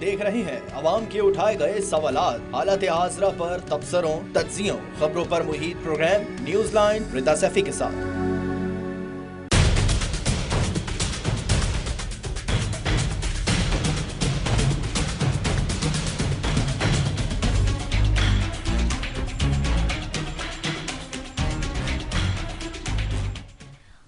देख रहे हैं अवाम के उठाए गए सवालात, हालत हाजरा पर तबसरों, तज्जियों, खबरों पर मुहित प्रोग्राम न्यूज लाइन रिदा सैफी के साथ।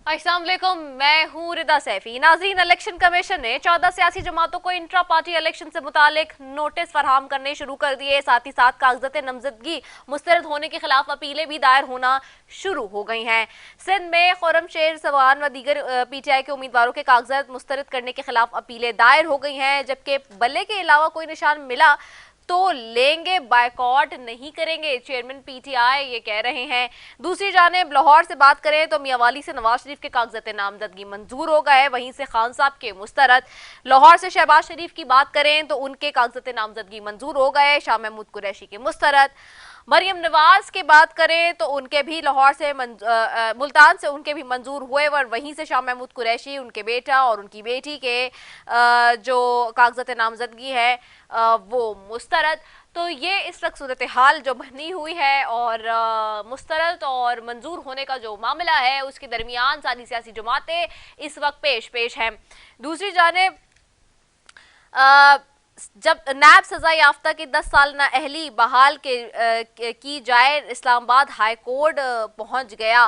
अस्सलाम वालेकुम, मैं हूँ रिदा सैफी। नाज़रीन, इलेक्शन कमीशन ने 14 सियासी जमातों को इंट्रा पार्टी इलेक्शन से मुतालिक नोटिस फरहम करने शुरू कर दिए। साथ ही साथ कागजात नामजदगी मुस्तरद होने के खिलाफ अपीलें भी दायर होना शुरू हो गई हैं। सिंध में खुर्रमशेर सवान व दीगर PTI के उम्मीदवारों के कागजात मुस्तरद करने के खिलाफ अपीलें दायर हो गई हैं, जबकि बल्ले के अलावा कोई निशान मिला तो लेंगे, बायकॉट नहीं करेंगे, चेयरमैन PTI ये कह रहे हैं। दूसरी जानिब लाहौर से बात करें तो मियांवाली से नवाज शरीफ के कागजात नामजदगी मंजूर हो गए, वहीं से खान साहब के मुस्तरद। लाहौर से शहबाज शरीफ की बात करें तो उनके कागजात नामजदगी मंजूर हो गए, शाह महमूद कुरैशी के मुस्तरद। मरियम नवाज की बात करें तो उनके भी लाहौर से मुल्तान से उनके भी मंजूर हुए, और वहीं से शाह महमूद कुरैशी, उनके बेटा और उनकी बेटी के जो कागजात नामजदगी है वो मुस्तरद। तो ये इस वक्त सूरत हाल जो बनी हुई है और मुस्तरद और मंजूर होने का जो मामला है उसके दरमियान सारी सियासी जमातें इस वक्त पेश हैं। दूसरी जानिब जब नैब सजा याफ्ता की 10 साल नाअहली बहाल की जाए, इस्लामाबाद हाई कोर्ट पहुंच गया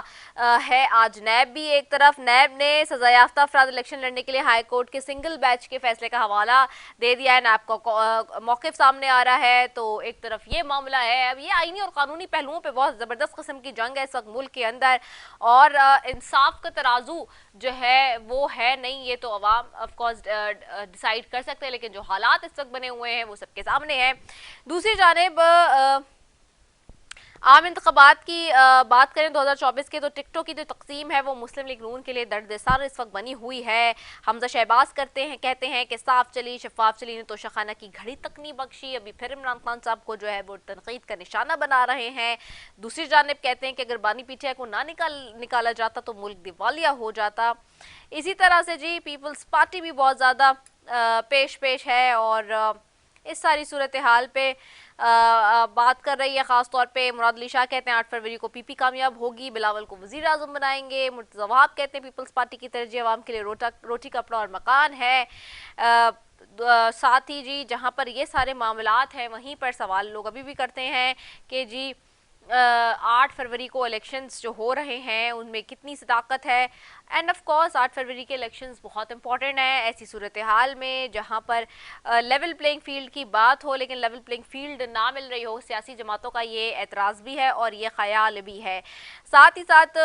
है। आज नैब भी एक तरफ, नैब ने सजा याफ्ता अफराद इलेक्शन लड़ने के लिए हाई कोर्ट के सिंगल बैच के फैसले का हवाला दे दिया है। नैब का मौक़िफ़ सामने आ रहा है, तो एक तरफ ये मामला है। अब ये आईनी और कानूनी पहलुओं पर बहुत ज़बरदस्त किस्म की जंग है इस वक्त मुल्क के अंदर, और इंसाफ का तराजू जो है वो है नहीं। ये तो अवाम ऑफकोर्स डिसाइड कर सकते हैं, लेकिन जो हालात इस वक्त बने हुए हैं वो सबके सामने है। दूसरी जानिब आम इंतखाबात की बात करें 2024 के, तो टिकटों की जो तकसीम है वो मुस्लिम लीग नून के लिए दर्द-ए-सर इस वक्त बनी हुई है। हमजा शहबाज कहते हैं कि साफ चली शफाफ चली ने तो शखाना की घड़ी तक नहीं बख्शी। अभी फिर इमरान खान साहब को जो है वो तनकीद का निशाना बना रहे हैं। दूसरी जानिब कहते हैं कि अगर बानी PTI को ना निकाला जाता तो मुल्क दिवालिया हो जाता। इसी तरह से जी पीपल्स पार्टी भी बहुत ज़्यादा पेश है, और इस सारी सूरत हाल पे बात कर रही है। ख़ास तौर पे मुराद अली शाह कहते हैं 8 फरवरी को PP कामयाब होगी, बिलावल को वज़ीर आज़म बनाएंगे। मुर्तज़ा वहाब कहते हैं पीपल्स पार्टी की तरजीह अवाम के लिए रोटी कपड़ा और मकान है। साथ ही जी जहाँ पर ये सारे मामलात हैं वहीं पर सवाल लोग अभी भी करते हैं कि जी 8 फरवरी को इलेक्शंस जो हो रहे हैं उनमें कितनी सदाकत है। एंड ऑफ कोर्स 8 फरवरी के इलेक्शंस बहुत इंपॉर्टेंट है ऐसी सूरत हाल में जहां पर लेवल प्लेइंग फील्ड की बात हो, लेकिन लेवल प्लेइंग फील्ड ना मिल रही हो। सियासी जमातों का ये एतराज़ भी है और ये ख्याल भी है। साथ ही साथ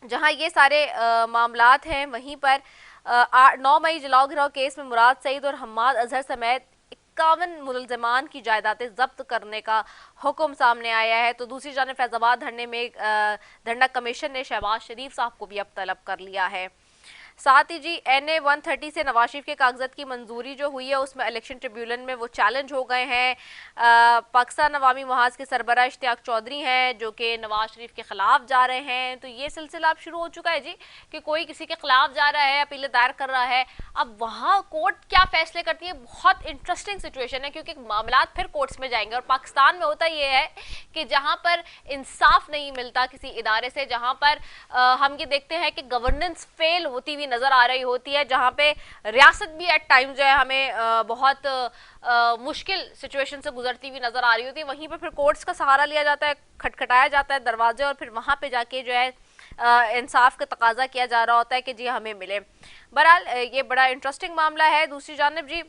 जहां ये सारे मामलात हैं वहीं पर 9 मई जलाओ घिराव केस में मुराद सईद और हम्माद अजहर समेत 51 मुलजमान की जायदादें जब्त करने का हुक्म सामने आया है। तो दूसरी जानिब फैजाबाद धरने में धरना कमीशन ने शहबाज शरीफ साहब को भी अब तलब कर लिया है। साथ ही जी NA 130 से नवाज शरीफ के कागजात की मंजूरी जो हुई है उसमें इलेक्शन ट्रिब्यूनल में वो चैलेंज हो गए हैं। पाकिस्तान अवामी महाज के सरबराह इश्तियाक चौधरी हैं जो कि नवाज शरीफ के खिलाफ जा रहे हैं। तो ये सिलसिला अब शुरू हो चुका है जी कि कोई किसी के खिलाफ जा रहा है, अपील दायर कर रहा है। अब वहाँ कोर्ट क्या फैसले करती है, बहुत इंटरेस्टिंग सिचुएशन है क्योंकि मामला फिर कोर्ट्स में जाएंगे। और पाकिस्तान में होता ये है कि जहाँ पर इंसाफ नहीं मिलता किसी इदारे से, जहाँ पर हम ये देखते हैं कि गवर्नेंस फेल होती हुई नजर आ रही होती है, जहां पे रियासत भी एट टाइम जो है हमें बहुत मुश्किल सिचुएशन से गुजरती हुई नजर आ रही होती है, वहीं पे फिर कोर्ट्स का सहारा लिया जाता है, खटखटाया जाता है दरवाजे और फिर वहां पे जाके जो है इंसाफ का तकाजा किया जा रहा होता है कि जी हमें मिले। बहरहाल ये बड़ा इंटरेस्टिंग मामला है। दूसरी जानिब जी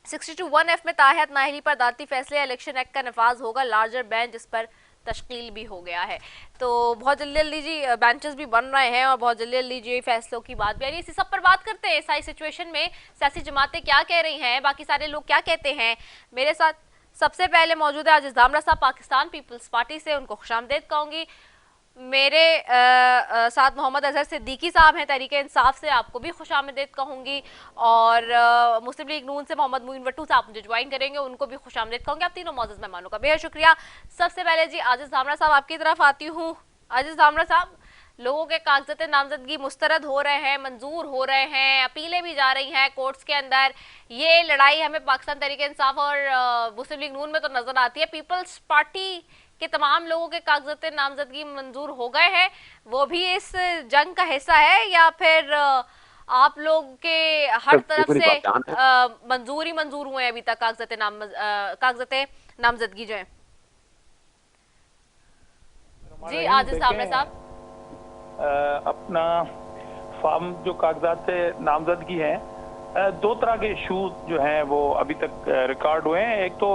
62(1)F में ताहत नाअहली पर अदालती फैसले इलेक्शन एक्ट का नफाज होगा, लार्जर बेंच जिस पर तश्कील भी हो गया है। तो बहुत जल्दी जी बेंचेस भी बन रहे हैं और बहुत जल्दी जी फैसलों की बात भी आ रही है। इसी सब पर बात करते हैं। सारी सिचुएशन में सियासी जमातें क्या कह रही हैं, बाकी सारे लोग क्या कहते हैं। मेरे साथ सबसे पहले मौजूद है आजिज दामरा साहब पाकिस्तान पीपल्स पार्टी से, उनको खुशामदीद कहूँगी। मेरे साथ मोहम्मद अजहर सिद्दीकी साहब हैं तहरीक इंसाफ से, आपको भी खुशामदीद कहूँगी। और मुस्लिम लीग नून से मोहम्मद मुइन वट्टू साहब मुझे ज्वाइन करेंगे, उनको भी खुशामदीद कहूँगी। आप तीनों मौजूद मेहमानों का बेहद शुक्रिया। सबसे पहले जी आजिज दामरा साहब आपकी तरफ आती हूँ। आजिज दामरा साहब, लोगों के कागजात नामजदगी मुस्तरद हो रहे हैं, मंजूर हो रहे हैं, अपीलें भी जा रही हैं कोर्ट्स के अंदर। ये लड़ाई हमें पाकिस्तान तहरीक इंसाफ और मुस्लिम लीग नून में तो नजर आती है। पीपल्स पार्टी के तमाम लोगों के कागजात नामजदगी मंजूर हो गए हैं, वो भी इस जंग का हिस्सा है, या फिर आप लोग के हर तरफ से मंजूर हुए हैं अभी तक कागजात नामजदगी जो है? जी आजिज सामने साहब। अपना फार्म जो कागजात से नामजदगी हैं, दो तरह के इशू जो हैं वो अभी तक रिकॉर्ड हुए हैं। एक तो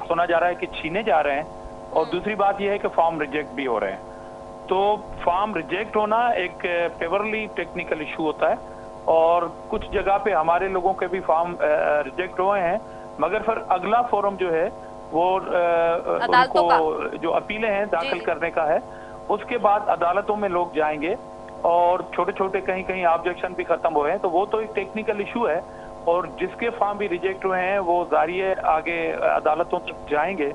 सुना जा रहा है कि छीने जा रहे हैं, और दूसरी बात यह है कि फॉर्म रिजेक्ट भी हो रहे हैं। तो फॉर्म रिजेक्ट होना एक पेवरली टेक्निकल इशू होता है, और कुछ जगह पे हमारे लोगों के भी फॉर्म रिजेक्ट हुए हैं, मगर फिर अगला फोरम जो है वो उनको जो अपीलें हैं दाखिल करने का है। उसके बाद अदालतों में लोग जाएंगे, और छोटे छोटे कहीं कहीं ऑब्जेक्शन भी खत्म हुए हैं। तो वो तो एक टेक्निकल इशू है, और जिसके फॉर्म भी रिजेक्ट हुए हैं वो जारिए आगे अदालतों तक जाएंगे।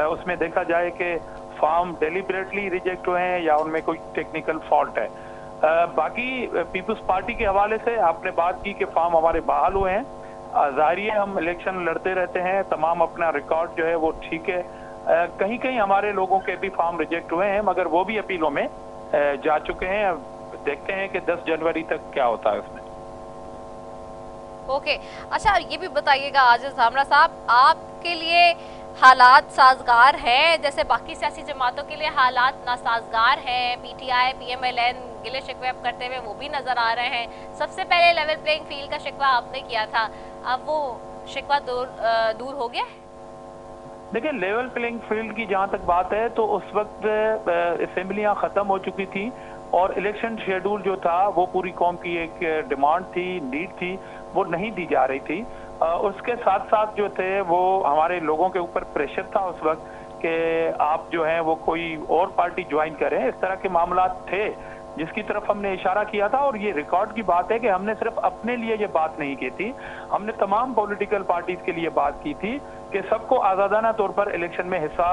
उसमें देखा जाए कि फॉर्म डेलिबरेटली रिजेक्ट हुए हैं या उनमें कोई टेक्निकल फॉल्ट है। बाकी पीपल्स पार्टी के हवाले से आपने बात की कि फॉर्म हमारे बहाल हुए हैं। जाहिर है हम इलेक्शन लड़ते रहते हैं, तमाम अपना रिकॉर्ड जो है वो ठीक है। कहीं कहीं हमारे लोगों के भी फॉर्म रिजेक्ट हुए हैं, मगर वो भी अपीलों में जा चुके हैं। देखते हैं कि 10 जनवरी तक क्या होता है उसमें। ओके अच्छा, ये भी बताइएगा आजिज धामरा साहब, आपके लिए हालात साजगार हैं जैसे बाकी सियासी जमातों के लिए हालात नासाजगार हैं? पीटीआई पीएमएलएन गिले शिकवे अब करते हुए वो भी नजर आ रहे हैं। सबसे पहले लेवल प्लेइंग फील्ड का शिकवा आपने किया था, अब वो शिकवा दूर हो गया? देखिए, लेवल प्लेइंग फील्ड की जहां तक बात है तो उस वक्त असेंबलियां खत्म हो चुकी थी, और इलेक्शन शेड्यूल जो था वो पूरी कौम की एक डिमांड थी, नीड थी, वो नहीं दी जा रही थी। उसके साथ साथ जो थे वो हमारे लोगों के ऊपर प्रेशर था उस वक्त कि आप जो हैं वो कोई और पार्टी ज्वाइन करें। इस तरह के मामला थे जिसकी तरफ हमने इशारा किया था, और ये रिकॉर्ड की बात है कि हमने सिर्फ अपने लिए ये बात नहीं की थी, हमने तमाम पॉलिटिकल पार्टीज के लिए बात की थी कि सबको आजादाना तौर पर इलेक्शन में हिस्सा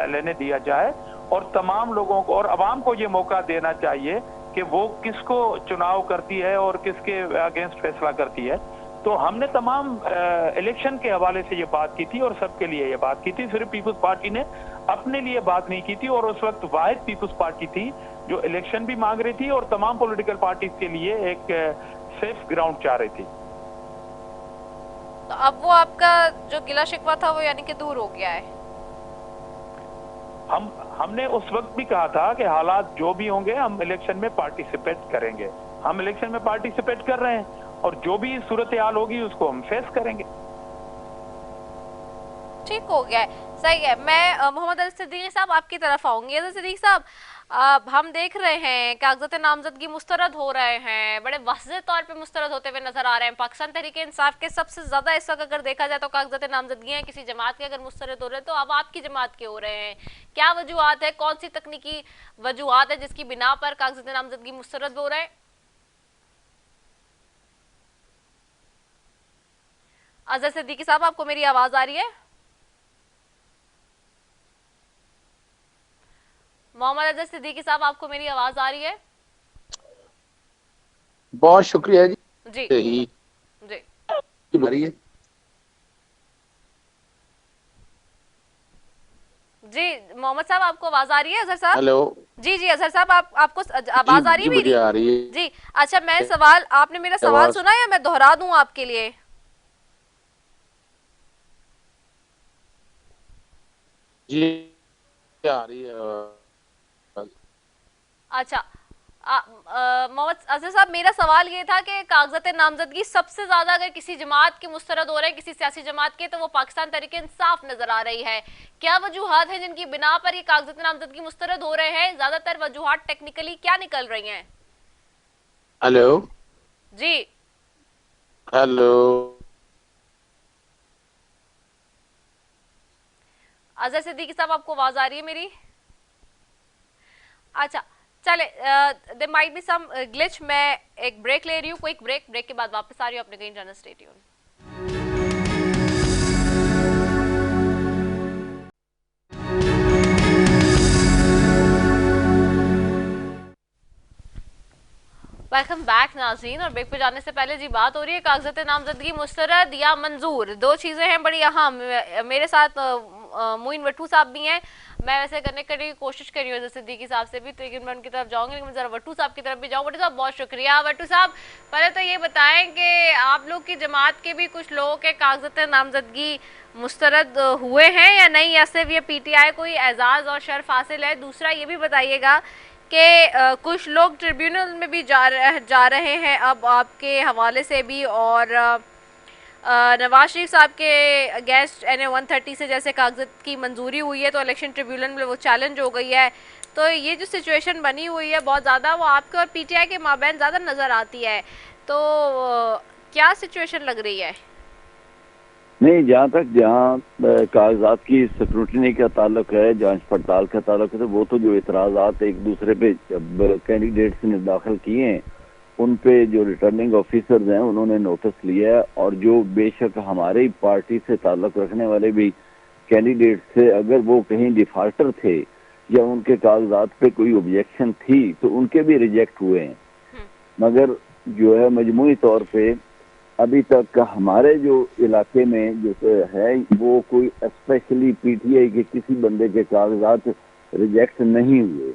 लेने दिया जाए, और तमाम लोगों को और अवाम को ये मौका देना चाहिए कि वो किसको चुनाव करती है और किसके अगेंस्ट फैसला करती है। तो हमने तमाम इलेक्शन के हवाले से ये बात की थी और सबके लिए ये बात की थी। सिर्फ पीपल्स पार्टी ने अपने लिए बात नहीं की थी, और उस वक्त वाहिद पीपल्स पार्टी थी जो इलेक्शन भी मांग रही थी और तमाम पॉलिटिकल पार्टीज के लिए एक सेफ ग्राउंड चाह रही थी। तो अब वो आपका जो गिला शिकवा था वो यानी कि दूर हो गया है? हमने उस वक्त भी कहा था कि हालात जो भी होंगे हम इलेक्शन में पार्टिसिपेट करेंगे। हम इलेक्शन में पार्टिसिपेट कर रहे हैं, और जो भी सूरत हाल होगी उसको हम फेस करेंगे। ठीक हो गया है, सही है। मैं मोहम्मद अली सिद्दीकी साहब आपकी तरफ आऊंगी। सिद्दीकी साहब, हम देख रहे हैं कागजात नामजदगी मुस्तरद हो रहे हैं, बड़े वाज़ेह तौर पे मुस्तरद होते हुए नजर आ रहे हैं। पाकिस्तान तहरीक इंसाफ के सबसे ज्यादा इस वक्त अगर देखा जाए तो कागजात नामजदगी हैं किसी जमात के अगर मुस्तरद हो रहे हैं, तो अब आपकी जमात के हो रहे हैं। क्या वजूहत है, कौन सी तकनीकी वजूहत है जिसकी बिना पर कागजात नामजदगी मुस्तरद हो रहे हैं? अजहर सिद्दीकी साहब, आपको मेरी आवाज आ रही है? मोहम्मद अजहर सिद्दीकी साहब, आपको मेरी आवाज आ रही है? बहुत शुक्रिया जी। जी जी मरिए जी। मोहम्मद साहब, आपको आवाज आ रही है? अजहर साहब, हेलो। जी जी अजहर साहब, आपको आवाज आ रही है मेरी? आ रही है जी। अच्छा, मैं सवाल, आपने मेरा सवाल सुना या मैं दोहरा दूं आपके लिए? जी आ रही है। अच्छा, मोहम्मद अजहर साहब, मेरा सवाल ये था कि कागजात नामजदगी सबसे ज्यादा अगर किसी जमात के मुस्तरद हो रहे हैं, किसी सियासी जमात के, तो वो पाकिस्तान तहरीक इंसाफ नजर आ रही है। क्या वजूहत है जिनकी बिना पर ये कागजात नामजदगी मुस्तरद हो रहे हैं? ज्यादातर वजूहत टेक्निकली क्या निकल रही हैं? Hello ji hello. अजहर सिद्दीकी साहब, आपको आवाज आ रही है मेरी? अच्छा चले, there might be some glitch. मैं एक ब्रेक ले रही हूँ, क्विक ब्रेक के बाद वापस आ रही हूँ। अपने कहीं जाना, स्टे ट्यून। वेलकम बैक नाज़रीन। और ब्रेक पे जाने से पहले जी बात हो रही है कागज़ात नामजदगी मुस्तरद या मंजूर, दो चीज़ें हैं बड़ी अहम। मेरे साथ मोइन वट्टू साहब भी हैं। मैं वैसे कनेक्ट करने की कोशिश कर रही हूँ सिद्दीकी साहब से भी, तो लेकिन मैं उनकी तरफ जाऊँगी, लेकिन मैं ज़रा वट्टू साहब की तरफ भी जाऊँ। वट्टू साहब बहुत शुक्रिया। वट्टू साहब पहले तो ये बताएं कि आप लोग की जमात के भी कुछ लोगों के कागज़ात नामजदगी मुस्तरद हुए हैं या नहीं, या सिर्फ ये PTI कोई एजाज़ और शर्फ हासिल है? दूसरा ये भी बताइएगा कि कुछ लोग ट्रिब्यूनल में भी जा रहे हैं अब आपके हवाले से भी, और नवाज शरीफ साहब के अगेंस्ट NA 130 से जैसे कागज़ात की मंजूरी हुई है तो इलेक्शन ट्रिब्यूनल में वो चैलेंज हो गई है। तो ये जो सिचुएशन बनी हुई है बहुत ज़्यादा, वो आपके और PTI के माबैन ज़्यादा नज़र आती है। तो क्या सिचुएशन लग रही है? नहीं, जहाँ कागजात की स्क्रूटनी का ताल्लुक है, जांच पड़ताल का ताल्लुक है, तो वो तो जो इतराज़ात एक दूसरे पे कैंडिडेट्स ने दाखिल किए हैं उन पे जो रिटर्निंग ऑफिसर्स हैं उन्होंने नोटिस लिया है। और जो बेशक हमारी पार्टी से ताल्लुक रखने वाले भी कैंडिडेट्स थे, अगर वो कहीं डिफाल्टर थे या उनके कागजात पे कोई ऑब्जेक्शन थी तो उनके भी रिजेक्ट हुए हैं। मगर जो है मजमूई तौर पे अभी तक हमारे जो इलाके में जो है वो कोई स्पेशली PTI के किसी बंदे के कागजात रिजेक्ट नहीं हुए।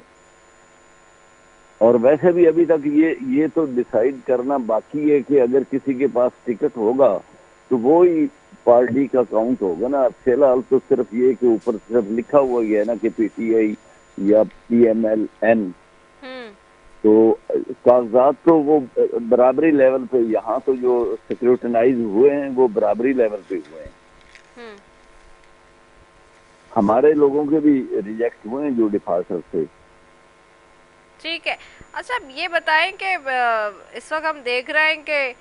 और वैसे भी अभी तक ये तो डिसाइड करना बाकी है कि अगर किसी के पास टिकट होगा तो वो ही पार्टी का काउंट होगा ना। फिलहाल तो सिर्फ ये कि ऊपर सिर्फ लिखा हुआ गया ना कि PTI या PMLN, तो कागजात तो वो बराबरी लेवल पे, यहाँ तो जो स्क्रूटनाइज हुए हैं वो बराबरी लेवल पे हुए हैं। हमारे लोगों के भी रिजेक्ट हुए हैं जो डिफाल्टर थे। ठीक है। अच्छा, ये बताएं कि इस वक्त हम देख रहे हैं कि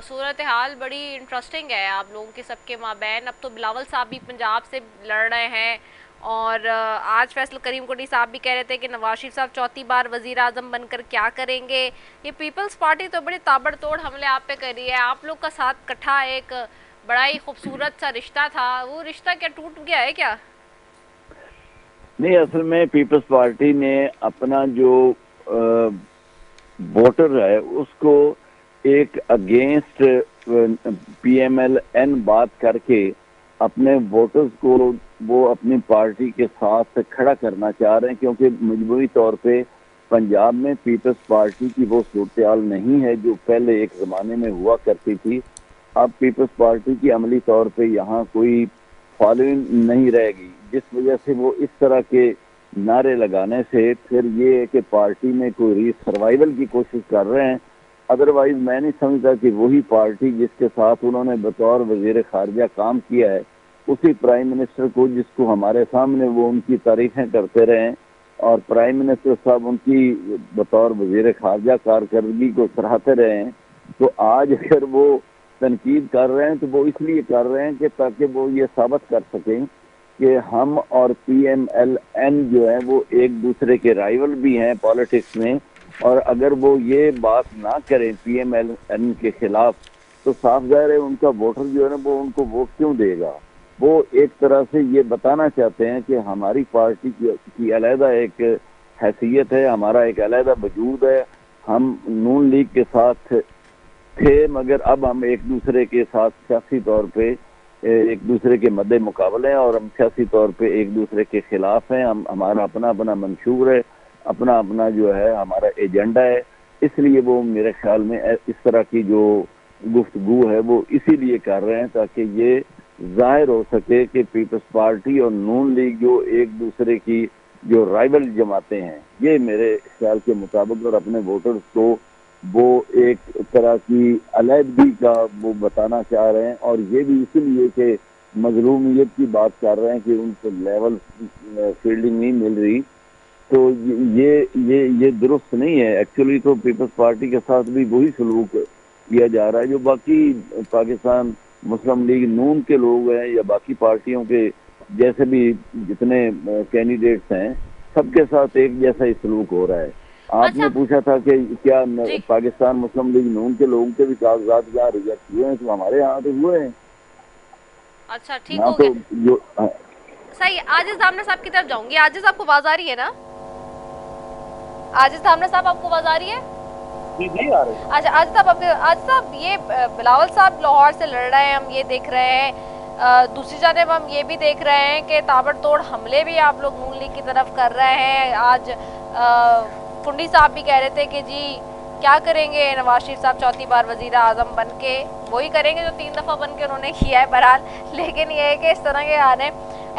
सूरत हाल बड़ी इंटरेस्टिंग है आप लोगों के सबके माबैन। अब तो बिलावल साहब भी पंजाब से लड़ रहे हैं, और आज फैसल करीम कोटी साहब भी कह रहे थे कि नवाज शरीफ साहब चौथी बार वजीर आजम बनकर क्या करेंगे। ये पीपल्स पार्टी तो बड़े ताबड़तोड़ हमले आप पे कर रही है। आप लोग का साथ इकट्ठा एक बड़ा ही खूबसूरत सा रिश्ता था, वो रिश्ता क्या टूट गया है क्या? नहीं, असल में पीपल्स पार्टी ने अपना जो वोटर है उसको एक अगेंस्ट PMLN बात करके अपने वोटर्स को वो अपनी पार्टी के साथ खड़ा करना चाह रहे हैं, क्योंकि मजबूरी तौर पे पंजाब में पीपल्स पार्टी की वो सूरत-ए-हाल नहीं है जो पहले एक ज़माने में हुआ करती थी। अब पीपल्स पार्टी की अमली तौर पे यहाँ कोई फॉलोइंग नहीं रहेगी, जिस वजह से वो इस तरह के नारे लगाने से फिर ये है कि पार्टी में कोई सर्वाइवल की कोशिश कर रहे हैं। अदरवाइज मैं नहीं समझता कि वही पार्टी जिसके साथ उन्होंने बतौर वजीर खारजा काम किया है, उसी प्राइम मिनिस्टर को जिसको हमारे सामने वो उनकी तारीफें करते रहे और प्राइम मिनिस्टर साहब उनकी बतौर वजीर खारजा कारकर्दगी को सराहते रहे हैं, तो आज अगर वो तनकीद कर रहे हैं तो वो इसलिए कर रहे हैं कि ताकि वो ये साबित कर सकें कि हम और PMLN जो है वो एक दूसरे के राइवल भी हैं पॉलिटिक्स में। और अगर वो ये बात ना करें PMLN के खिलाफ तो साफ जाहिर है उनका वोटर जो है ना वो उनको वोट क्यों देगा। वो एक तरह से ये बताना चाहते हैं कि हमारी पार्टी की अलहदा एक हैसियत है, हमारा एक अलहदा वजूद है, हम नून लीग के साथ थे मगर अब हम एक दूसरे के साथ सियासी तौर पे एक दूसरे के मद्दे मुकाबले हैं और हम सियासी तौर पे एक दूसरे के खिलाफ हैं। हम हमारा अपना अपना मंशूर है, अपना अपना जो है हमारा एजेंडा है, इसलिए वो मेरे ख्याल में इस तरह की जो गुफ्तगू है वो इसीलिए कर रहे हैं ताकि ये जाहिर हो सके कि पीपल्स पार्टी और नून लीग जो एक दूसरे की जो राइवल जमाते हैं, ये मेरे ख्याल के मुताबिक और अपने वोटर्स को वो एक तरह की अलहदगी का वो बताना चाह रहे हैं। और ये भी इसीलिए कि मजलूमियत की बात कर रहे हैं कि उनको लेवल फील्डिंग नहीं मिल रही, तो ये दुरुस्त नहीं है। एक्चुअली तो पीपल्स पार्टी के साथ भी वही सलूक किया जा रहा है जो बाकी पाकिस्तान मुस्लिम लीग नून के लोग हैं या बाकी पार्टियों के जैसे भी जितने कैंडिडेट्स हैं सबके साथ एक जैसा ही सलूक हो रहा है। आपने पूछा था कि क्या पाकिस्तान मुस्लिम लीग नून के लोगों के भी कागजात यहाँ रिजेक्ट हुए हैं, तो हमारे यहाँ तो हुए हैं। अच्छा, ठीक हो गया। जो सही। आजिज धामना साहब की तरफ जाऊंगी। आजिज, आपको आवाज आ रही है ना? आजिज धामना साहब, आपको आवाज आ रही है? जी जी आ रही है। अच्छा आज साहब ये बिलावल साहब लाहौर से लड़ रहे हैं, हम ये देख रहे हैं। दूसरी जानब हम ये भी देख रहे हैं कि ताबड़तोड़ हमले भी आप लोग नून लीग की तरफ कर रहे हैं। आज फुंडी साहब भी कह रहे थे कि जी क्या करेंगे नवाज शरीफ साहब चौथी बार वजीर आजम बन के, वही करेंगे जो 3 दफ़ा बन के उन्होंने किया है बहरहाल। लेकिन ये है कि इस तरह के आने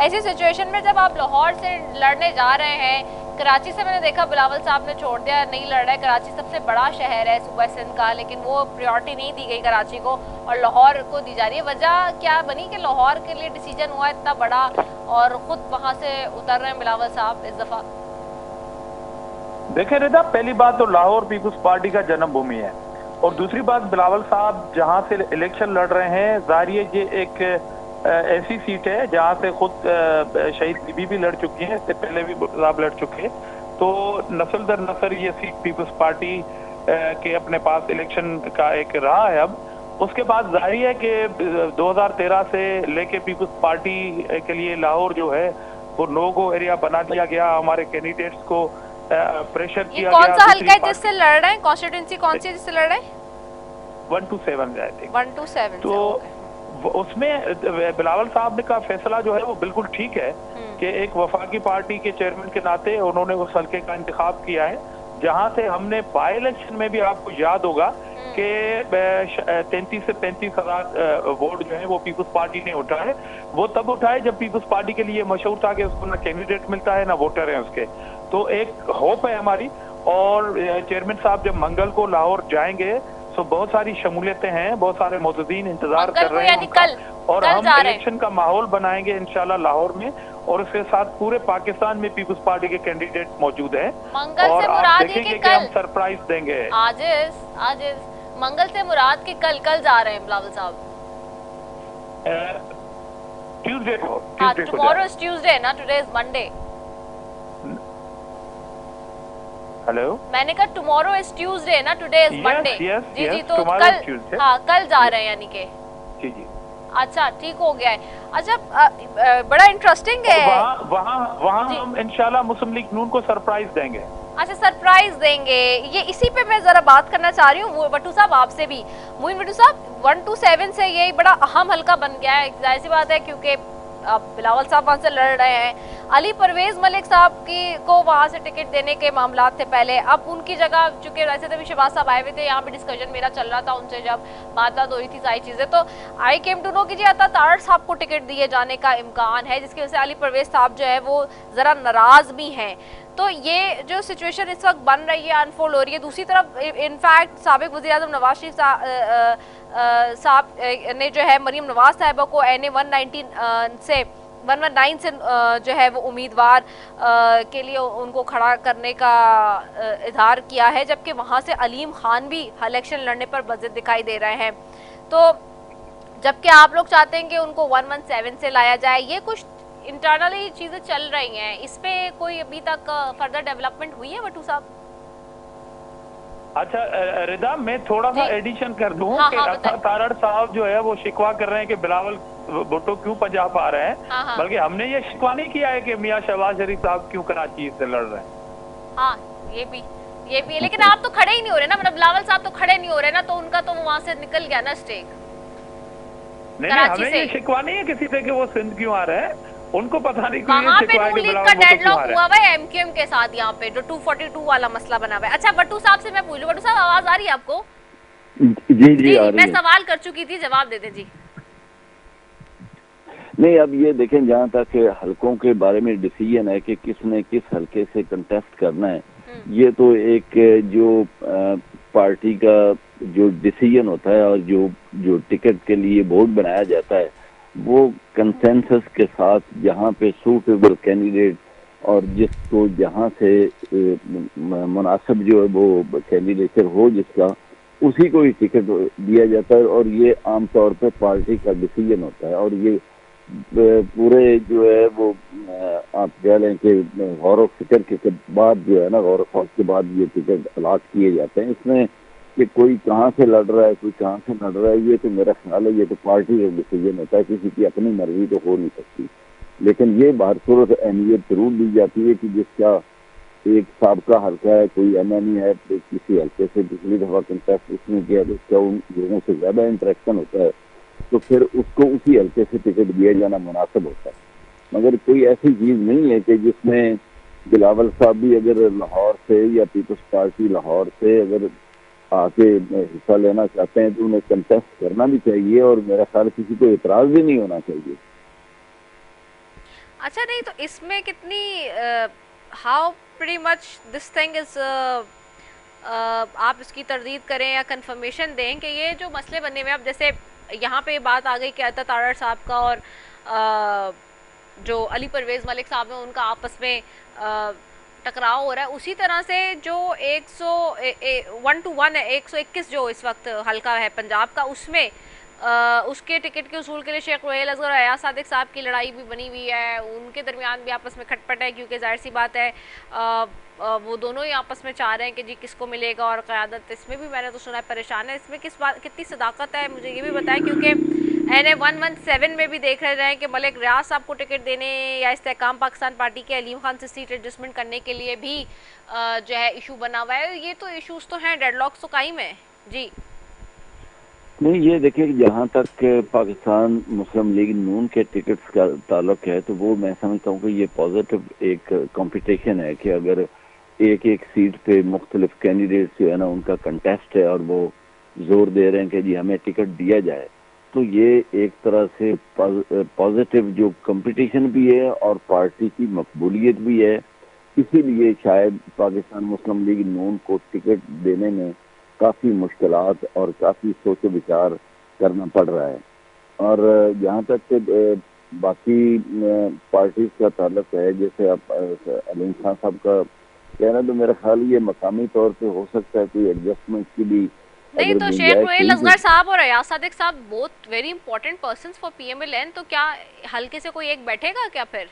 ऐसी सिचुएशन में जब आप लाहौर से लड़ने जा रहे हैं, कराची से मैंने देखा बिलावल साहब ने छोड़ दिया, नहीं लड़ रहा है। कराची सबसे बड़ा शहर है सूबा सिंध का, लेकिन वो प्रायोरिटी नहीं दी गई कराची को और लाहौर को दी जा रही है। वजह क्या बनी कि लाहौर के लिए डिसीजन हुआ इतना बड़ा और खुद वहाँ से उतर रहे हैं बिलावल साहब इस दफ़ा? देखिए रिदा, पहली बात तो लाहौर पीपुल्स पार्टी का जन्मभूमि है और दूसरी बात बिलावल साहब जहां से इलेक्शन लड़ रहे हैं, जाहिर है ये एक ऐसी सीट है जहां से खुद शहीद बीबी भी लड़ चुकी हैं, इससे पहले भी साहब लड़ चुके हैं। तो नस्ल दर नस्ल ये सीट पीपुल्स पार्टी के अपने पास इलेक्शन का एक रहा है। अब उसके बाद जाहिर है कि 2013 से लेके पीपुल्स पार्टी के लिए लाहौर जो है वो नो गो एरिया बना दिया गया। हमारे कैंडिडेट्स को प्रेशर किया गया। कौन सा हल्का है जिससे लड़ रहे हैं? कॉन्स्टिट्यूंसी कौन सी है जिससे लड़ रहे हैं? 127 आई थिंक 127। तो उसमें बिलावल साहब ने का फैसला जो है वो बिल्कुल ठीक है कि एक वफाकी पार्टी के चेयरमैन के नाते उन्होंने उस हल्के का इंतखाब किया है जहां से हमने बाई इलेक्शन में भी, आपको याद होगा कि 33 से 35 हजार वोट जो है वो पीपुल्स पार्टी ने उठाए। वो तब उठाए जब पीपुल्स पार्टी के लिए मशहूर था कि उसको ना कैंडिडेट मिलता है ना वोटर है उसके। तो एक होप है हमारी। और चेयरमैन साहब जब मंगल को लाहौर जाएंगे तो बहुत सारी शमूलियतें हैं, बहुत सारे मौजूदीन इंतजार कर रहे हैं उनका, और हम इलेक्शन का माहौल बनाएंगे इंशाल्लाह लाहौर में। और उसके साथ पूरे पाकिस्तान में पीपुल्स पार्टी के कैंडिडेट मौजूद हैं और आप देखेंगे कि हम सरप्राइज देंगे। आज मंगल से मुराद के कल जा रहे हैं बिलावल साहब? ट्यूसडे को। टुमारो इज ट्यूसडे ना, टुडे इज मंडे। हेलो, मैंने कहा टुमारो इज ट्यूसडे ना, टुडे इज मंडे। जी जी, तो कल जा रहे हैं यानी कि। जी जी, अच्छा ठीक हो गया है। अच्छा बड़ा इंटरेस्टिंग है। वहाँ हम इंशाल्लाह मुस्लिम लीग नून को सरप्राइज देंगे। अच्छा सरप्राइज देंगे, ये इसी पे मैं जरा बात करना चाह रही हूँ भट्टू साहब आपसे भी। मोइन भट्टू साहब 127 से ये बड़ा अहम हल्का बन गया है, जाहिर सी बात है क्योंकि अब बिलावल साहब वहाँ से लड़ रहे हैं। अली परवेज मलिक साहब को वहाँ से टिकट देने के मामला थे पहले, अब उनकी जगह चूंकि वैसे तो भी शहबाज साहब आए हुए थे, यहाँ पे डिस्कशन मेरा चल रहा था उनसे जब बात हो रही थी सारी चीज़ें, तो आई केम टू नो कि जी अता तारड़ साहब को टिकट दिए जाने का इम्कान है, जिसकी वजह से अली परवेज साहब जो है वो ज़रा नाराज़ भी हैं। तो ये जो सिचुएशन इस वक्त बन रही है, अनफोल्ड हो रही है। दूसरी तरफ इनफैक्ट साबिक वज़ीर आज़म नवाज शरीफ साहब ने जो है मरीम नवाज साहिबा को NA 119 से जो है वो उम्मीदवार के लिए उनको खड़ा करने का इजहार किया है, जबकि वहाँ से अलीम खान भी इलेक्शन लड़ने पर बज़िद दिखाई दे रहे हैं। तो जबकि आप लोग चाहते हैं कि उनको 117 से लाया जाए, ये कुछ इंटरनली चीजें चल रही हैं, इस पे कोई अभी तक फर्दर डेवलपमेंट हुई है भट्टू साहब? अच्छा रिदा, मैं थोड़ा सा एडिशन कर दूं कि तारड़ साहब जो है वो शिकवा कर रहे हैं कि बिलावल भुट्टो क्यों पंजाब आ रहे हैं, बल्कि हमने ये शिकवा नहीं किया है कि मियां शहबाज शरीफ साहब क्यों कराची से लड़ रहे हैं। हाँ ये भी है, लेकिन आप तो खड़े ही नहीं हो रहे ना, मतलब बिलावल साहब तो खड़े नहीं हो रहे ना, तो उनका तो वहाँ से निकल गया ना स्टेक। नहीं, हमें ये शिकवा नहीं है किसी से कि वो सिंध क्यों आ रहे हैं, उनको पता नहीं क्यों वहाँ पे नून लीग का डेडलॉक हुआ है MQM के साथ, यहाँ पे जो 242 वाला मसला बना हुआ है। अच्छा भट्टू साहब से मैं पूछूं, भट्टू साहब आवाज आ रही है आपको? जी आ रही मैं सवाल कर चुकी थी, जवाब दे दें जी। नहीं, अब ये देखें जहाँ तक हलकों के बारे में डिसीजन है कि किसने किस हलके से कंटेस्ट करना है, ये तो एक जो पार्टी का जो डिसीजन होता है और जो टिकट के लिए वोट बनाया जाता है वो कंसेंसस के साथ जहाँ पे सूटेबल कैंडिडेट और जिसको जहाँ से मुनासिब जो है वो कैंडिडेचर हो जिसका, उसी को ही टिकट दिया जाता है और ये आमतौर पे पार्टी का डिसीजन होता है। और ये पूरे जो है वो आप कह लें कि गौर व फिक्र के बाद जो है ना, गौर व फौज के बाद ये टिकट अलाट किए जाते हैं। इसमें कि कोई कहाँ से लड़ रहा है कोई कहाँ से लड़ रहा है, ये तो मेरा ख्याल है ये तो पार्टी का डिसीजन होता है, किसी की अपनी मर्जी तो हो नहीं सकती। लेकिन ये बारसूरत अहमियत जरूर दी जाती है कि जिसका एक सबका हल्का है, कोई एमएनई है, तो किसी हल्के से पिछली दफा कंटेस्ट उसने किया तो उसका उन लोगों से ज्यादा इंटरेक्शन होता है, तो फिर उसको उसी हल्के से टिकट दिया जाना मुनासिब होता है। मगर कोई ऐसी चीज नहीं है कि जिसमें बिलावल साहब भी अगर लाहौर से या पीपल्स पार्टी लाहौर से अगर आके हिस्सा लेना चाहते हैं तो उन्हें कंटेस्ट करना भी चाहिए, और मेरा ख्याल किसी को एतराज भी नहीं होना चाहिए। अच्छा, नहीं तो इसमें कितनी how pretty much this thing is, आप इसकी तरदीद करें या कंफर्मेशन दें कि ये जो मसले बने हुए, अब जैसे यहाँ पे बात आ गई कि अता तारड़ साहब का और जो अली परवेज़ मलिक साहब हैं उनका आपस में टकराव हो रहा है, उसी तरह से जो 1-1 है 121 जो इस वक्त हल्का है पंजाब का, उसमें उसके टिकट के उसूल के लिए शेख रोहेल असगर और अयाज सादिक साहब की लड़ाई भी बनी हुई है, उनके दरमियान भी आपस में खटपट है, क्योंकि जाहिर सी बात है वो दोनों ही आपस में चाह रहे हैं कि जी किसको मिलेगा, और क़यादत इसमें भी मैंने तो सुना है परेशान है। इसमें किस बात कितनी सदाकत है मुझे ये भी बताएं, क्योंकि NA 117 में भी देख रहे हैं कि मलिक रियाज साहब को टिकट देने या इस्तेहकाम पाकिस्तान पार्टी के अलीम खान से सीट एडजस्टमेंट करने के लिए भी जो है इशू बना हुआ है। ये तो इशूज़ तो हैं, डेडलॉक्स तो कायम है जी। नहीं, ये देखिए जहाँ तक पाकिस्तान मुस्लिम लीग नून के टिकट्स का ताल्लुक है तो वो मैं समझता हूँ कि ये पॉजिटिव एक कंपटीशन है कि अगर एक एक सीट पे मुख्तलिफ कैंडिडेट जो है ना उनका कंटेस्ट है और वो जोर दे रहे हैं कि जी हमें टिकट दिया जाए, तो ये एक तरह से पॉजिटिव जो कंपटीशन भी है और पार्टी की मकबूलियत भी है। इसीलिए शायद पाकिस्तान मुस्लिम लीग नून को टिकट देने में काफ़ी मुश्किलात और काफ़ी सोच विचार करना पड़ रहा है। और जहाँ तक कि बाकी पार्टीज का ताल्लुक है, जैसे आप अलीम खान साहब का कहना, तो मेरा ख्याल ये मकामी तौर पे हो सकता है कोई एडजस्टमेंट की भी। नहीं तो शेख रोहेल असगर साहब और अयाज सादिक साहब both very important persons for PMLN, तो क्या हल्के से कोई एक बैठेगा क्या फिर?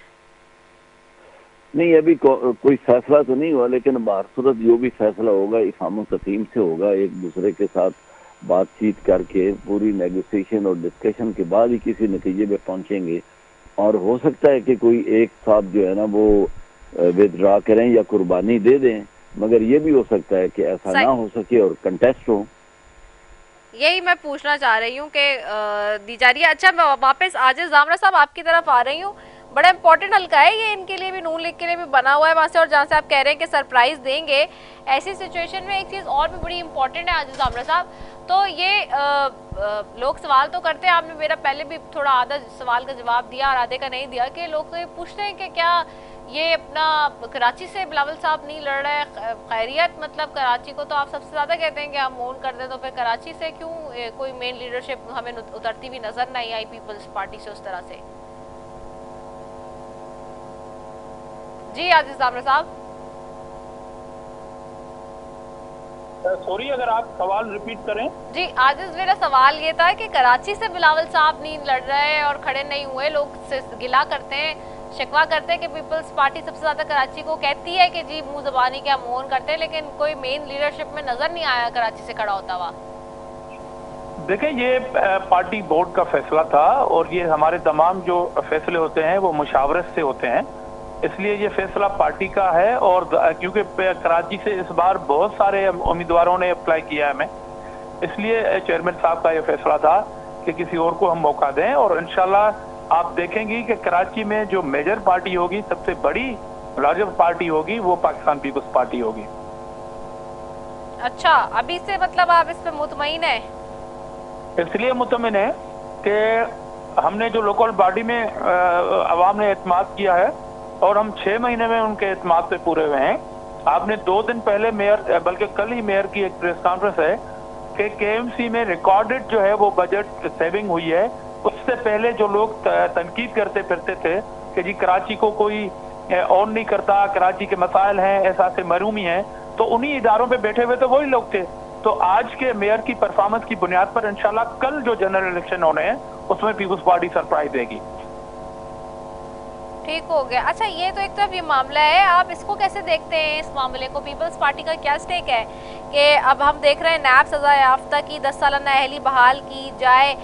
नहीं, अभी कोई फैसला तो नहीं हुआ, लेकिन बारसूरत जो भी फैसला होगा इफ़ाम तकीम से होगा, एक दूसरे के साथ बातचीत करके पूरी नेगोशिएशन और डिस्कशन के बाद ही किसी नतीजे पे पहुंचेंगे। और हो सकता है कि कोई एक साहब जो है ना वो विदड्रा करें या कुर्बानी दे दें, मगर ये भी हो सकता है कि ऐसा ना हो सके और कंटेस्ट हो। यही मैं पूछना चाह रही हूँ कि दी जा रही है। अच्छा, मैं वापस आजिज जामरा साहब आपकी तरफ आ रही हूँ। बड़ा इंपॉर्टेंट हल्का है ये, इनके लिए भी, नून लीग के लिए भी बना हुआ है वहाँ से, और जहाँ से आप कह रहे हैं कि सरप्राइज देंगे, ऐसी सिचुएशन में एक चीज़ और भी बड़ी इंपॉर्टेंट है आजिज जामरा साहब। तो ये लोग सवाल तो करते हैं, आपने मेरा पहले भी थोड़ा आधा सवाल का जवाब दिया और आधे का नहीं दिया, कि लोग तो ये पूछते हैं कि क्या ये अपना कराची से बिलावल साहब नहीं लड़ रहे हैं, खैरियत, मतलब कराची को तो आप सबसे ज़्यादा कहते हैं कि हम ओन कर दें, तो फिर कराची से क्यों कोई मेन लीडरशिप हमें उतरती हुई नजर नहीं आई पीपल्स पार्टी से उस तरह से? जी आजिज जामरा साहब। सॉरी, अगर आप सवाल रिपीट करें। जी आजिज, मेरा सवाल ये था कि कराची से बिलावल साहब नहीं लड़ रहे और खड़े नहीं हुए, लोग गिला करते हैं, शिकवा करते हैं कि पीपल्स पार्टी सबसे ज्यादा कराची को कहती है कि जी मुंह जबानी क्या मोहन करते हैं, लेकिन कोई मेन लीडरशिप में नजर नहीं आया कराची से खड़ा होता हुआ। देखें, ये पार्टी बोर्ड का फैसला था, और ये हमारे तमाम जो फैसले होते हैं वो मुशावरत से होते हैं, इसलिए ये फैसला पार्टी का है। और क्योंकि कराची से इस बार बहुत सारे उम्मीदवारों ने अप्लाई किया है हमें, इसलिए चेयरमैन साहब का ये फैसला था कि किसी और को हम मौका दें। और इंशाल्लाह आप देखेंगी कि कराची में जो मेजर पार्टी होगी, सबसे बड़ी लार्जेस्ट पार्टी होगी, वो पाकिस्तान पीपल्स पार्टी होगी। अच्छा, अभी से मतलब आप इस पे मुतमईन है? इसलिए मुतमईन है कि हमने जो लोकल बॉडी में अवाम ने एतमाद किया है, और हम 6 महीने में उनके एतमाद पे पूरे हुए हैं। आपने 2 दिन पहले मेयर, बल्कि कल ही मेयर की एक प्रेस कॉन्फ्रेंस है कि KMC में रिकॉर्डेड जो है वो बजट सेविंग हुई है। उससे पहले जो लोग तनकीद करते फिरते थे कि जी कराची को कोई ऑन नहीं करता, कराची के मसाइल हैं, ऐसा से मरूमी हैं, तो उन्हीं इदारों पे बैठे हुए तो वही लोग थे। तो आज के मेयर की परफॉर्मेंस की बुनियाद पर इंशाल्लाह कल जो जनरल इलेक्शन होने हैं उसमें पीपल्स पार्टी सरप्राइज देगी। ठीक हो गया। अच्छा, ये तो एक तरफ ये मामला है, आप इसको कैसे देखते हैं इस मामले को? पीपल्स पार्टी का क्या स्टेक है कि अब हम देख रहे हैं नैब सजा याफ्ता की 10 सालाना अहली बहाल की जाए,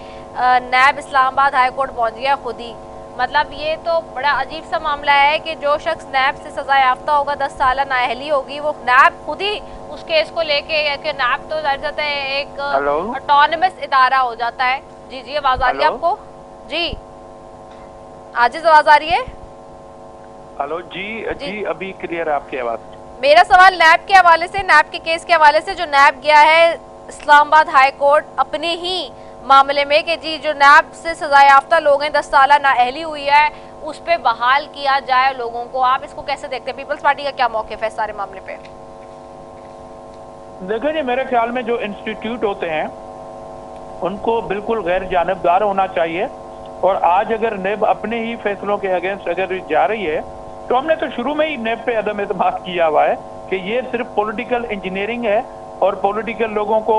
नैब इस्लामाबाद हाई कोर्ट पहुंच गया खुद ही, मतलब ये तो बड़ा अजीब सा मामला है कि जो शख्स नैब से सजा याफ्ता होगा, 10 साल नाअहली होगी, वो नैब खुद ही उस केस को लेके, कि नैब तो जाहिर जाता है एक ऑटोनमस इदारा हो जाता है। जी जी, आवाज आ रही है आपको? जी आजिज, आवाज आ रही है? हेलो जी, अभी क्लियर है आपकी आवाज। मेरा सवाल नैब के हवाले से, नैब के केस के हवाले से, जो नैब गया है इस्लामाबाद हाई कोर्ट अपने ही मामले में कि जी जो नैब से सजा याफ्ता लोग हैं, 10 साल नाअहली हुई है, उस पे बहाल किया जाए लोगों को। आप इसको कैसे देखते हैं? पीपल्स पार्टी का क्या मौक़िफ़ है सारे मामले पे? देखिए जी, मेरे ख्याल में जो इंस्टीट्यूट होते हैं उनको बिल्कुल गैर जानिबदार होना चाहिए, और आज अगर नेब अपने ही फैसलों के अगेंस्ट अगर जा रही है तो हमने तो शुरू में ही नेब पे अदम एतमाद किया हुआ है कि ये सिर्फ पॉलिटिकल इंजीनियरिंग है, और पॉलिटिकल लोगों को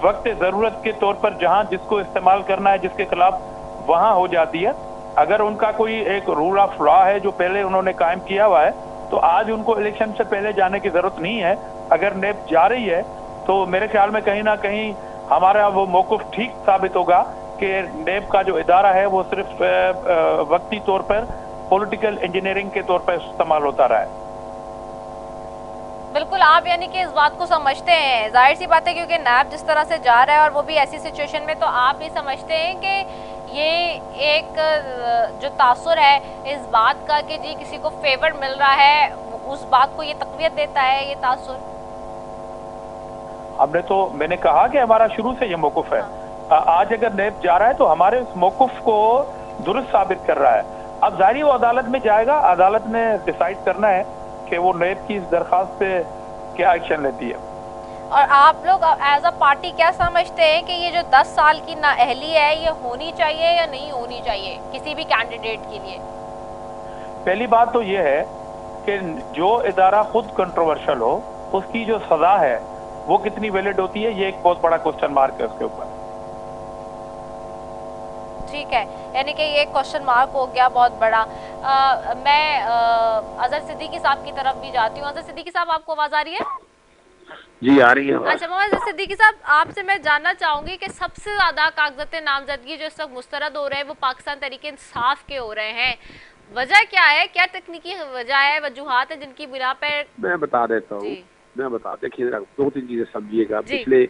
वक्त ज़रूरत के तौर पर जहां जिसको इस्तेमाल करना है, जिसके खिलाफ वहां हो जाती है। अगर उनका कोई एक रूल ऑफ लॉ है जो पहले उन्होंने कायम किया हुआ है, तो आज उनको इलेक्शन से पहले जाने की जरूरत नहीं है। अगर नेब जा रही है तो मेरे ख्याल में कहीं ना कहीं हमारा वो मौक़िफ़ ठीक साबित होगा कि नेब का जो इदारा है वो सिर्फ वक्ती तौर पर पॉलिटिकल इंजीनियरिंग के तौर पर इस्तेमाल होता रहा है। बिल्कुल, आप यानी कि इस बात को समझते हैं, जाहिर सी बात है क्योंकि नैब जिस तरह से जा रहा है और वो भी ऐसी सिचुएशन में, तो आप भी समझते हैं कि ये एक जो तासुर है इस बात का कि जी किसी को फेवर मिल रहा है, उस बात को ये तक़वियत देता है ये तासुर? मैंने कहा कि हमारा शुरू से ये मौक़िफ़ है। आज अगर नेब जा रहा है तो हमारे उस मौक़िफ़ को दुरुस्त साबित कर रहा है। अब जाहिर वो अदालत में जाएगा, अदालत ने डिसाइड करना है कि वो नेब की इस दरख्वास्त पे क्या एक्शन लेती है। और आप लोग एज अ पार्टी क्या समझते हैं कि ये जो 10 साल की नाअहली है ये होनी चाहिए या नहीं होनी चाहिए किसी भी कैंडिडेट के लिए? पहली बात तो ये है कि जो इदारा खुद कंट्रोवर्शियल हो उसकी जो सजा है वो कितनी वैलिड होती है, ये एक बहुत बड़ा क्वेश्चन मार्क है उसके ऊपर। ठीक है, यानी कि ये क्वेश्चन मार्क हो गया बहुत बड़ा। मैं अजहर सिद्दीकी साहब की तरफ भी जाती हूँ। अजहर सिद्दीकी साहब, आपको आवाज आ रही है? जी आ रही है। अच्छा, मोहम्मद सिद्दीकी साहब, आपसे मैं जानना चाहूंगी कि सबसे ज्यादा कागजात नामजदगी जो इस वक्त मुस्तरद हो रहे हैं वो पाकिस्तान तहरीक इंसाफ के हो रहे हैं। वजह क्या है? क्या तकनीकी वजह है, वजूहात है जिनकी बिना पर? मैं बता देता हूँ, देखिए 2-3 चीजें समझिएगा। पिछले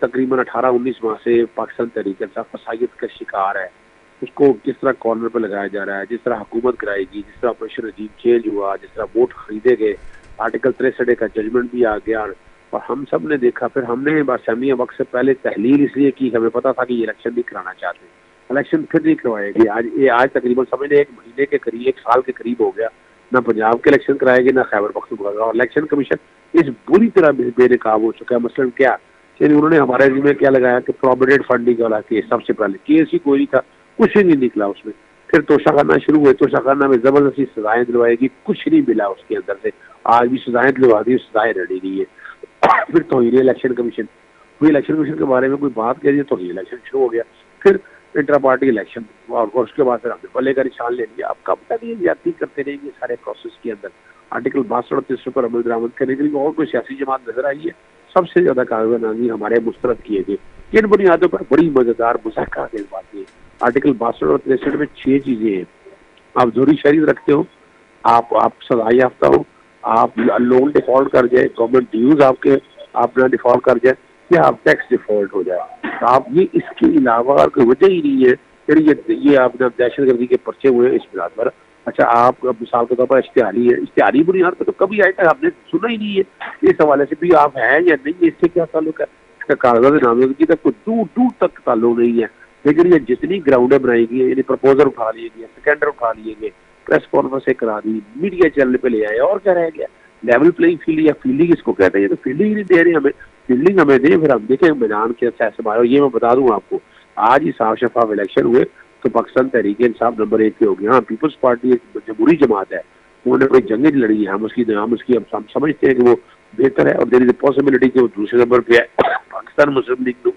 तकरीबन 18-19 माह से पाकिस्तान तहरीक इंसाफ फसायत का शिकार है। उसको किस तरह कॉर्नर पर लगाया जा रहा है, जिस तरह हुकूमत कराएगी, जिस तरह ऑपरेशन रजीम चेंज हुआ, जिस तरह वोट खरीदे गए, आर्टिकल 63 का जजमेंट भी आ गया, और हम सब ने देखा। फिर हमने बासामिया वक्त से पहले तहलील इसलिए की, हमें पता था कि ये इलेक्शन नहीं कराना चाहते, इलेक्शन फिर नहीं करवाएगी। आज तकरीबन समझ लें 1 महीने के करीब, 1 साल के करीब हो गया, ना पंजाब के इलेक्शन कराएगी ना खैबर पख्तूनख्वा का। और इलेक्शन कमीशन इस बुरी तरह बेनकाब हो चुका है। मसलन क्या, उन्होंने हमारे में क्या लगाया कि प्रोविडेंट फंडिंग वाला केस, सबसे पहले केस ही कोई नहीं था, कुछ ही नहीं निकला उसमें। फिर तोशाखाना शुरू हुए, तोशाखाना में जबरदस्ती सजाएं दिलवाएगी, कुछ नहीं मिला उसके अंदर से। आज भी सजाएं दिलवा दी, सजाएं रेडी नहीं है। फिर तौहीन इलेक्शन कमीशन हुई, इलेक्शन कमीशन के बारे में कोई बात कह दी तो इलेक्शन शुरू हो गया। फिर इंट्रा पार्टी इलेक्शन, और उसके बाद फिर हमने बल्ले का निशान ले लिया। अब कब तक ये ज्यादती करते रहेंगे सारे प्रोसेस के अंदर? आर्टिकल 62 और 63 पर अमल दरामद करने के लिए और कोई सियासी जमात नजर आई है? सबसे ज्यादा कागजानामी हमारे मुस्तरद किए गए। किन बुनियादों पर? बड़ी मजेदार मुज़ाकरात की बात है। आर्टिकल 62 और 63 में 6 चीजें हैं। आप जोरी शरीक रखते हो, आप सजा याफ्ता हो, आप लोन डिफॉल्ट कर जाए, गवर्नमेंट ड्यूज आपने डिफॉल्ट कर जाए, या आप टैक्स डिफॉल्ट हो जाए। तो आप ये इसके अलावा कोई वजह ही नहीं है। फिर ये आपने दहशतगर्दी के पर्चे हुए हैं इस बुनियाद पर। अच्छा, आप मिसाल के तौर पर इश्तिहारी है, इश्तिहारी बुनियाद पर तो कभी आज तक आपने सुना ही नहीं है। इस हवाले से भी आप हैं या नहीं है, इससे क्या ताल्लुक है? इसका कागजात नामजदगी तक कोई दूर तक ताल्लुक नहीं है। लेकिन ये जितनी ग्राउंडें बनाई गई, यानी प्रपोजल उठा लिए गए, सेकेंडर उठा लिए गए, प्रेस कॉन्फ्रेंस करा दी, मीडिया चैनल पे ले आए, और क्या रह गया? लेवल प्लेइंग फील्ड या फील्डिंग इसको कहते हैं। तो फील्डिंग नहीं दे रहे हमें, फील्डिंग हमें दें, फिर हम देखें मैदान के ऐसे। ये मैं बता दूं आपको, आज ही साफ शफाफ इलेक्शन हुए तो पाकिस्तान तहरीक इंसाफ नंबर 1 पे हो गया। हाँ, पीपल्स पार्टी एक जमहूरी जमात है, उन्होंने कोई जंगें लड़ी है, हम उसकी हम समझते हैं कि वो बेहतर है, और देयर इज अ पॉसिबिलिटी कि वो दूसरे नंबर पे है। पाकिस्तान मुस्लिम लीग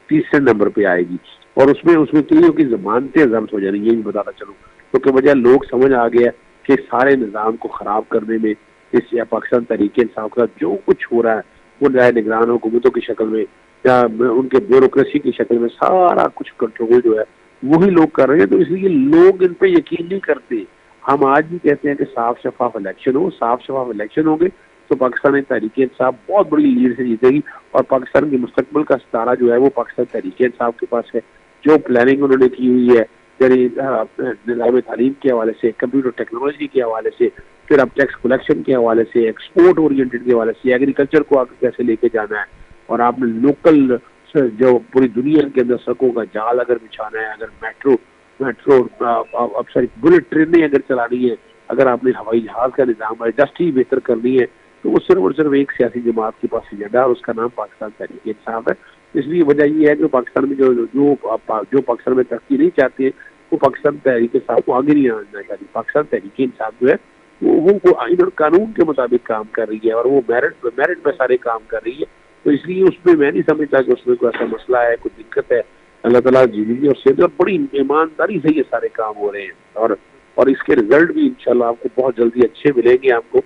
30 नंबर पे आएगी, और उसमें कईयों की जमानतें जब्त हो जाएंगी। ये भी बताता चलूँ, क्योंकि वजह लोग समझ आ गया कि सारे निज़ाम को खराब करने में इस या पाकिस्तान तहरीक इंसाफ का जो कुछ हो रहा है वो नया निगरान हुकूमतों की शक्ल में या उनके ब्यूरोक्रेसी की शक्ल में सारा कुछ कंट्रोल जो है वही लोग कर रहे हैं, तो इसलिए लोग इन पे यकीन नहीं करते। हम आज भी कहते हैं कि साफ शफाफ इलेक्शन हो, साफ शफाफ इलेक्शन होंगे तो पाकिस्तान तहरीक इंसाफ बहुत बड़ी लीड से जीतेगी और पाकिस्तान के मुस्तकबिल का सितारा जो है वो पाकिस्तान तहरीक इंसाफ के पास है। जो प्लानिंग उन्होंने की हुई है, निज़ाम तालीम के हवाले से, कंप्यूटर टेक्नोलॉजी के हवाले से, फिर अब टैक्स कलेक्शन के हवाले से, एक्सपोर्ट ओरिएंटेड के हवाले से, एग्रीकल्चर को आगे कैसे लेके जाना है, और आपने लोकल जो पूरी दुनिया के अंदर सड़कों का जाल अगर बिछाना है, अगर मेट्रो अब सॉरी बुलेट ट्रेनें अगर चलानी है, अगर आपने हवाई जहाज का निज़ाम इंडस्ट्री बेहतर करनी है, तो वो सिर्फ और सिर्फ एक सियासी जमात के पास एजेंडा है और उसका नाम पाकिस्तान तहरीक इंसाफ है। इसलिए वजह ये है कि पाकिस्तान में जो पाकिस्तान में तरक्की नहीं चाहती है वो पाकिस्तान तहरीक इंसाफ को आगे नहीं आना चाहती। पाकिस्तान तहरीक इंसाफ जो है वो आइन और कानून के मुताबिक काम कर रही है और वो मेरिट पे सारे काम कर रही है। तो इसलिए उसमें मैं नहीं समझता कि उसमें कोई ऐसा मसला है, कोई दिक्कत है। अल्लाह ताला जिंदगी और सेहत और बड़ी ईमानदारी से ये सारे काम हो रहे हैं और इसके रिजल्ट भी इंशाल्लाह आपको बहुत जल्दी अच्छे मिलेंगे। आपको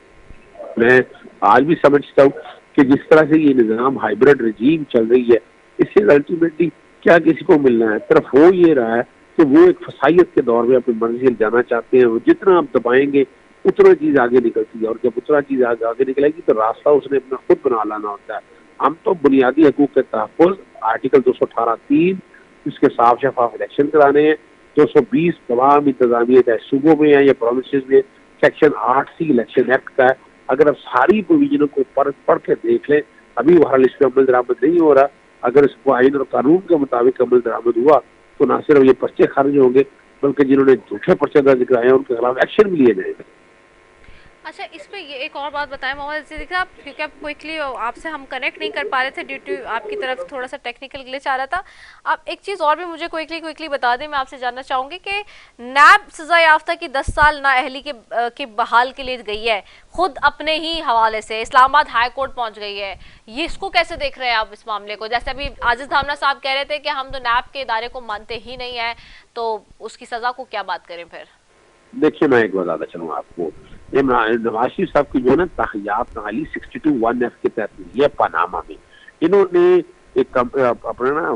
मैं आज भी समझता हूँ कि जिस तरह से ये निज़ाम हाइब्रिड रजीम चल रही है, इससे अल्टीमेटली क्या किसी को मिलना है, सिर्फ हो ये रहा है कि वो एक फसाइयत के दौर में अपनी मंजिल जाना चाहते हैं। जितना आप दबाएंगे उतना चीज आगे निकलती है और जब उतना चीज आगे निकलेगी तो रास्ता उसने अपना खुद बना लाना होता है। हम तो बुनियादी हकूक के तहफ़्फ़ुज़ आर्टिकल 218(3) इसके साफ शफाफ इलेक्शन कराने हैं। 220 तमाम इंतजामिया चाहे सूबों में है या प्रोविंसेस में, सेक्शन 8C इलेक्शन एक्ट का है। अगर आप सारी प्रोविजनों को पढ़ के देख लें, अभी बहरहाल इस पर अमल दरामद नहीं हो रहा। अगर इसको आइन और कानून के मुताबिक अमल दरामद हुआ तो न सिर्फ ये पर्चे खारिज होंगे बल्कि जिन्होंने झूठे पर्चे दर्ज कराए हैं उनके खिलाफ एक्शन भी लिए जाएंगे। अच्छा, इस पे ये एक और बात बताएं मोहम्मद सिद्दीकी साहब, क्योंकि आप क्विकली आपसे हम कनेक्ट नहीं कर पा रहे थे ड्यू टू आपकी तरफ थोड़ा सा टेक्निकल ग्लिच आ रहा था। आप एक चीज़ और भी मुझे क्विकली बता दें। मैं आपसे जानना चाहूँगी कि नैब सज़ा याफ्ता की 10 साल नाअहली के बहाल के लिए गई है, खुद अपने ही हवाले से इस्लामाबाद हाई कोर्ट पहुँच गई है। ये इसको कैसे देख रहे हैं आप इस मामले को? जैसे अभी आजिज़ धामना साहब कह रहे थे कि हम तो नैब के इदारे को मानते ही नहीं है, तो उसकी सज़ा को क्या बात करें फिर? देखिए, मैं एक बताता चलूँ आपको, ये नवाज शरीफ साहब की जो है ना ताहियात नाली 62(1)(f) के तहत हुई है पनामा में। इन्होंने एक अपना ना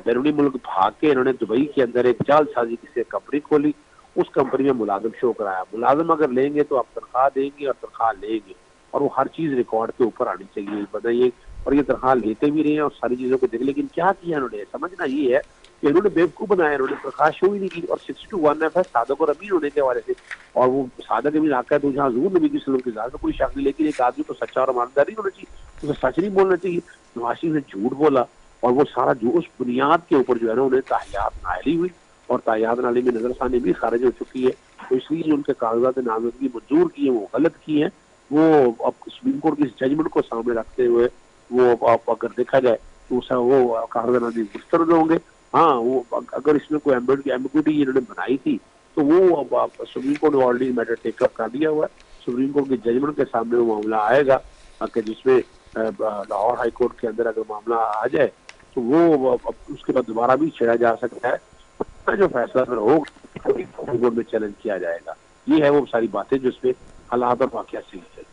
बैरूनी मुल्क भाग के इन्होंने दुबई के अंदर एक जालसाजी से कंपनी खोली। उस कंपनी में मुलाजिम शो कराया। मुलाजिम अगर लेंगे तो आप तनख्वाह देंगे और तनख्वाह लेंगे और वो हर चीज रिकॉर्ड के ऊपर आनी चाहिए, बताइए। और ये तनख्वाह लेते भी रहे हैं और सारी चीजों को देख। लेकिन क्या किया इन्होंने, समझना ये है कि इन्होंने बेवकूफ बनाया, इन्होंने तनख्वाह शो ही नहीं की। और 62(1)(f) है सादक और अमीन होने के हवाले से, और वो सादक अमीन आका है तो जहाँ हज़ूर नबी की सल्लल्लाहु अलैहि वसल्लम की कोई शक नहीं। लेकिन एक आदमी तो सच्चा और ईमानदार नहीं होना चाहिए, उसे सच नहीं बोलना चाहिए। नवाज शरीफ ने झूठ बोला और वो सारा जो उस बुनियाद के ऊपर जो है ना उन्हें ताहियात नाअहली हुई और ताहियात नाअहली में नजरसानी भी खारिज हो चुकी है। तो इसलिए उनके कागजात नामजदगी मंजूर किए वो गलत की है। वो अब सुप्रीम कोर्ट की इस जजमेंट को सामने रखते हुए वो अगर देखा जाए तो वो कागजात नामजदगी मुस्तरद होंगे। हाँ, वो अगर इसमें कोई एम्बिग्यूटी इन्होंने बनाई थी तो वो सुप्रीम कोर्ट ने ऑलरेडी मैटर टेकअप कर दिया हुआ है। सुप्रीम कोर्ट की जजमेंट के सामने वो मामला आएगा कि जिसमें लाहौर हाई कोर्ट के अंदर अगर मामला आ जाए तो वो उसके बाद दोबारा भी छेड़ा जा सकता है। जो फैसला फिर होगा सुप्रीम कोर्ट में चैलेंज किया जाएगा। ये है वो सारी बातें जिसमें हालात और वाक़ियात सही है।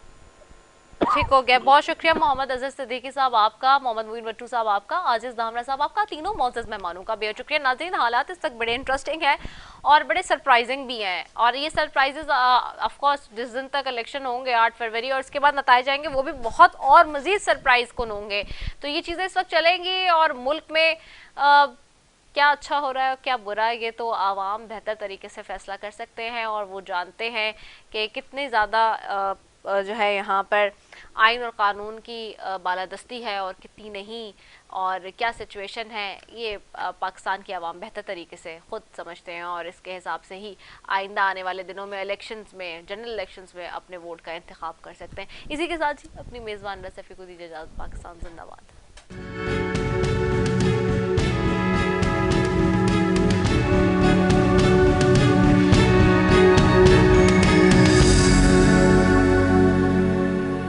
ठीक हो गया, बहुत शुक्रिया मोहम्मद अजीज सिद्दीकी साहब आपका, मोहम्मद मुईन भट्टू साहब आपका, आजिज़ धामना साहब आपका, तीनों मोअज़्ज़ज़ मेहमानों का बेहद शुक्रिया। नाज़रीन, हालात इस वक्त बड़े इंटरेस्टिंग है और बड़े सरप्राइजिंग भी हैं और ये सरप्राइजेज ऑफ कोर्स जिस दिन तक इलेक्शन होंगे 8 फरवरी और उसके बाद नताइज आएंगे वो भी बहुत और मज़ीद सरप्राइज कौन होंगे। तो ये चीज़ें इस वक्त चलेंगी और मुल्क में क्या अच्छा हो रहा है क्या बुरा है ये तो आवाम बेहतर तरीके से फैसला कर सकते हैं और वो जानते हैं कि कितनी ज़्यादा जो है यहाँ पर आइन और कानून की बालादस्ती है और कितनी नहीं, और क्या सिचुएशन है ये पाकिस्तान की आवाम बेहतर तरीके से खुद समझते हैं और इसके हिसाब से ही आइंदा आने वाले दिनों में इलेक्शंस में, जनरल इलेक्शंस में अपने वोट का इंतखाब कर सकते हैं। इसी के साथ ही अपनी मेज़बान रसफ़ी को दीजिए इजाज़त। पाकिस्तान जिंदाबाद।